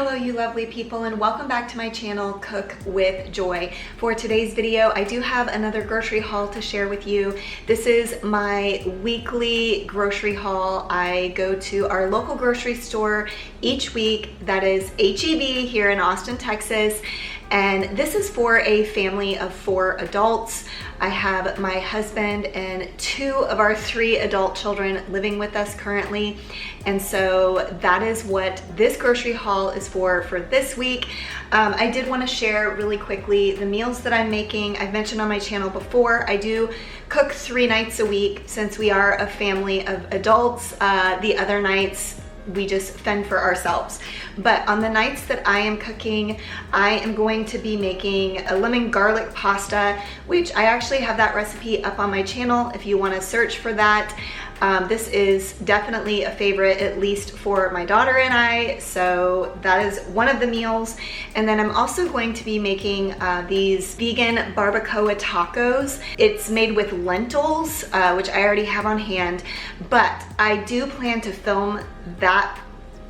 Hello you lovely people, and welcome back to my channel Cook with Joy. For today's video I do have another grocery haul to share with you. This is my weekly grocery haul. I go to our local grocery store each week, that is H-E-B here in Austin, Texas. And this is for a family of 4 adults. I have my husband and 2 of our 3 adult children living with us currently. And so that is what this grocery haul is for this week. I did want to share really quickly the meals that I'm making. I've mentioned on my channel before, I do cook 3 nights a week since we are a family of adults. The other nights, we just fend for ourselves. But on the nights that I am cooking, I am going to be making a lemon garlic pasta, which I actually have that recipe up on my channel if you want to search for that. This is definitely a favorite, at least for my daughter and I, so that is one of the meals. And then I'm also going to be making these vegan barbacoa tacos. It's made with lentils, which I already have on hand, but I do plan to film that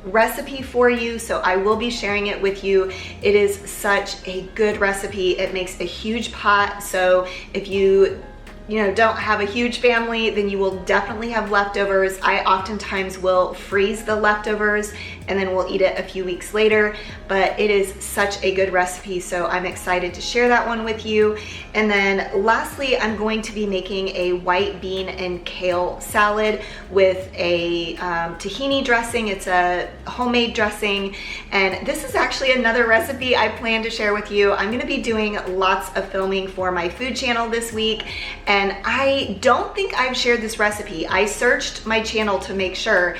recipe for you, so I will be sharing it with you. It is such a good recipe. It makes a huge pot, so if you don't have a huge family, then you will definitely have leftovers. I oftentimes will freeze the leftovers and then we'll eat it a few weeks later, but it is such a good recipe, so I'm excited to share that one with you. And then lastly, I'm going to be making a white bean and kale salad with a tahini dressing. It's a homemade dressing, and this is actually another recipe I plan to share with you. I'm going to be doing lots of filming for my food channel this week, and I don't think I've shared this recipe. I searched my channel to make sure,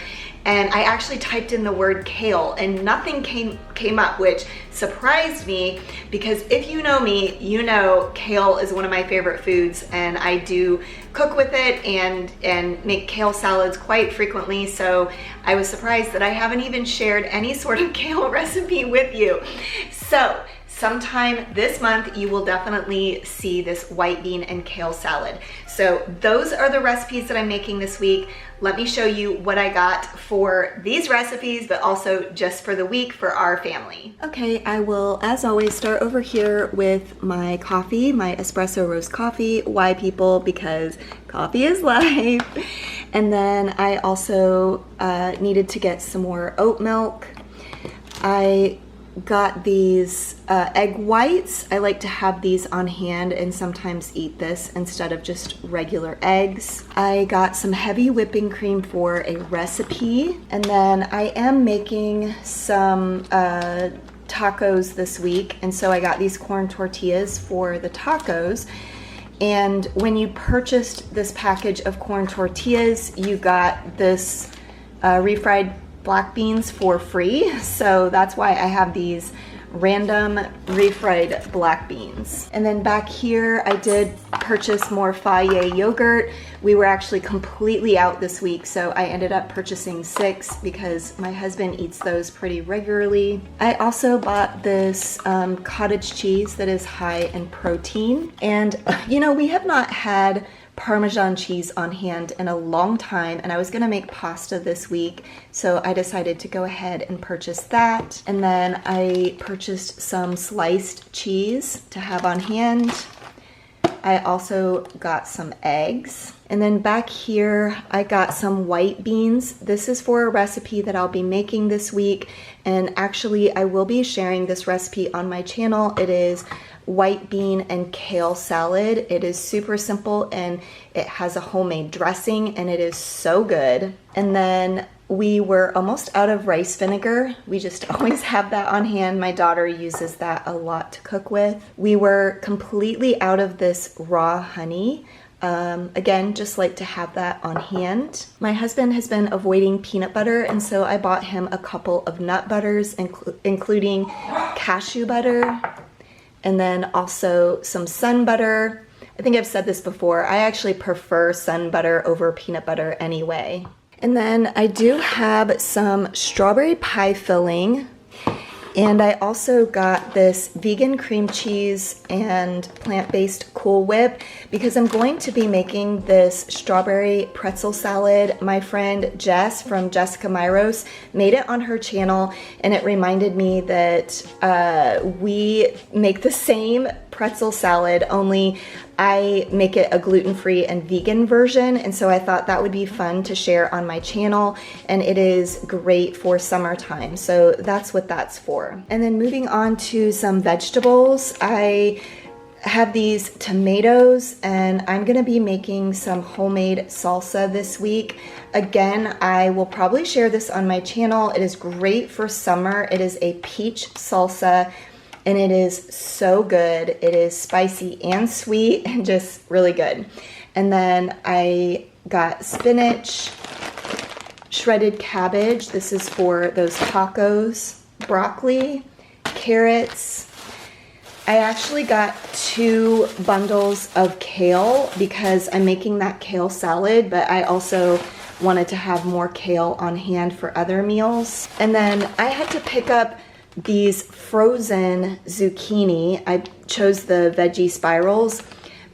and I actually typed in the word kale and nothing came up, which surprised me because if you know me, you know kale is one of my favorite foods, and I do cook with it and make kale salads quite frequently. So I was surprised that I haven't even shared any sort of kale recipe with you. So sometime this month, you will definitely see this white bean and kale salad. So those are the recipes that I'm making this week. Let me show you what I got for these recipes, but also just for the week for our family. Okay, I will, as always, start over here with my coffee, my espresso roast coffee. Why, people? Because coffee is life. And then I also needed to get some more oat milk. I got these egg whites. I like to have these on hand and sometimes eat this instead of just regular eggs. I got some heavy whipping cream for a recipe, and then I am making some tacos this week, and so I got these corn tortillas for the tacos. And when you purchased this package of corn tortillas, you got this refried black beans for free, so that's why I have these random refried black beans. And then back here I did purchase more Fage yogurt. We were actually completely out this week, so I ended up purchasing 6 because my husband eats those pretty regularly. I also bought this cottage cheese that is high in protein, and we have not had Parmesan cheese on hand in a long time, and I was gonna make pasta this week, so I decided to go ahead and purchase that. And then I purchased some sliced cheese to have on hand. I also got some eggs. And then back here, I got some white beans. This is for a recipe that I'll be making this week, and actually I will be sharing this recipe on my channel. It is white bean and kale salad. It is super simple, and it has a homemade dressing, and it is so good. And then we were almost out of rice vinegar. We just always have that on hand. My daughter uses that a lot to cook with. We were completely out of this raw honey. Again, just like to have that on hand. My husband has been avoiding peanut butter, and so I bought him a couple of nut butters, including cashew butter, and then also some sun butter. I think I've said this before, I actually prefer sun butter over peanut butter anyway. And then I do have some strawberry pie filling, And I also got this vegan cream cheese and plant-based Cool Whip because I'm going to be making this strawberry pretzel salad. My friend Jess from Jessica Myros made it on her channel, and it reminded me that we make the same pretzel salad, only I make it a gluten-free and vegan version, and so I thought that would be fun to share on my channel, and it is great for summertime, so that's what that's for. And then moving on to some vegetables, I have these tomatoes, and I'm gonna be making some homemade salsa this week. Again, I will probably share this on my channel. It is great for summer. It is a peach salsa, and it is so good. It is spicy and sweet and just really good. And then I got spinach, shredded cabbage. This is for those tacos, broccoli, carrots. I actually got 2 bundles of kale because I'm making that kale salad, but I also wanted to have more kale on hand for other meals. And then I had to pick up these frozen zucchini. I chose the veggie spirals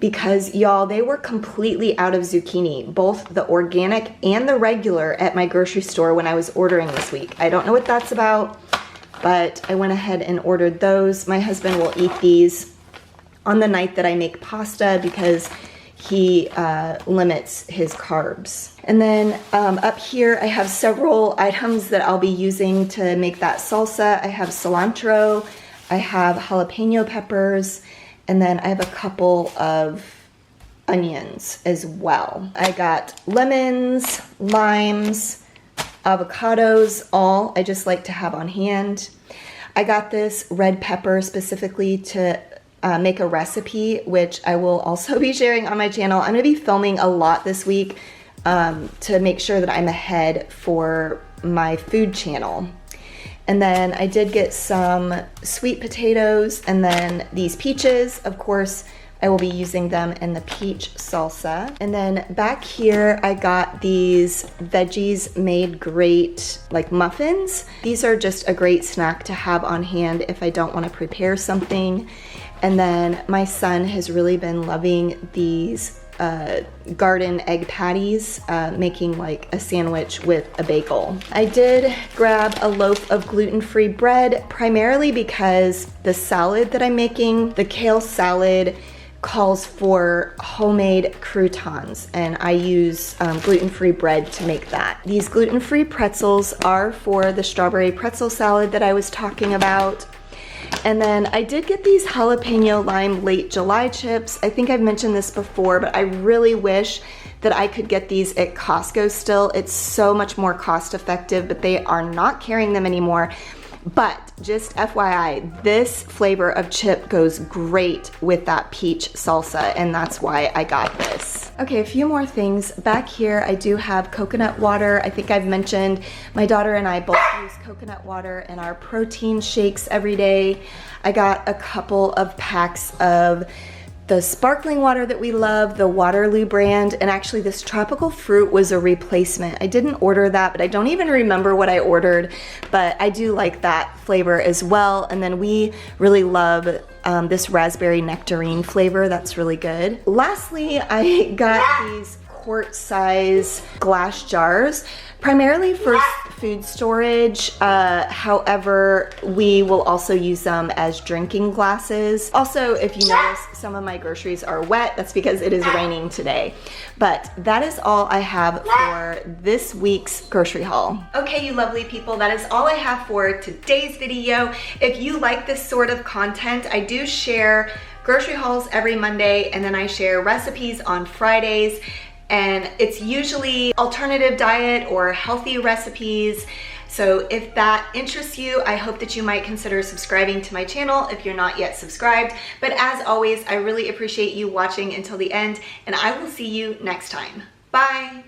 because, y'all, they were completely out of zucchini, both the organic and the regular, at my grocery store when I was ordering this week. I don't know what that's about, but I went ahead and ordered those. My husband will eat these on the night that I make pasta because he limits his carbs. And then up here I have several items that I'll be using to make that salsa. I have cilantro, I have jalapeno peppers, and then I have a couple of onions as well. I got lemons, limes, avocados, all I just like to have on hand. I got this red pepper specifically to make a recipe, which I will also be sharing on my channel. I'm gonna be filming a lot this week to make sure that I'm ahead for my food channel. And then I did get some sweet potatoes, and then these peaches. Of course, I will be using them in the peach salsa. And then back here, I got these Veggies Made Great like muffins. These are just a great snack to have on hand if I don't want to prepare something. And then my son has really been loving these garden egg patties, making like a sandwich with a bagel. I did grab a loaf of gluten-free bread, primarily because the salad that I'm making, the kale salad, calls for homemade croutons, and I use gluten-free bread to make that. These gluten-free pretzels are for the strawberry pretzel salad that I was talking about. And then I did get these jalapeno lime late July chips. I think I've mentioned this before, but I really wish that I could get these at Costco still. It's so much more cost effective, but they are not carrying them anymore. But just FYI, this flavor of chip goes great with that peach salsa, and that's why I got this. Okay, a few more things. Back here, I do have coconut water. I think I've mentioned my daughter and I both use coconut water in our protein shakes every day. I got a couple of packs of the sparkling water that we love, the Waterloo brand, and actually this tropical fruit was a replacement. I didn't order that, but I don't even remember what I ordered, but I do like that flavor as well. And then we really love this raspberry nectarine flavor. That's really good. Lastly, I got these quart-size glass jars, primarily for food storage. However, we will also use them as drinking glasses. Also, if you notice, some of my groceries are wet. That's because it is raining today. But that is all I have for this week's grocery haul. Okay, you lovely people, that is all I have for today's video. If you like this sort of content, I do share grocery hauls every Monday, and then I share recipes on Fridays. And it's usually alternative diet or healthy recipes. So if that interests you, I hope that you might consider subscribing to my channel if you're not yet subscribed. But as always, I really appreciate you watching until the end, and I will see you next time. Bye.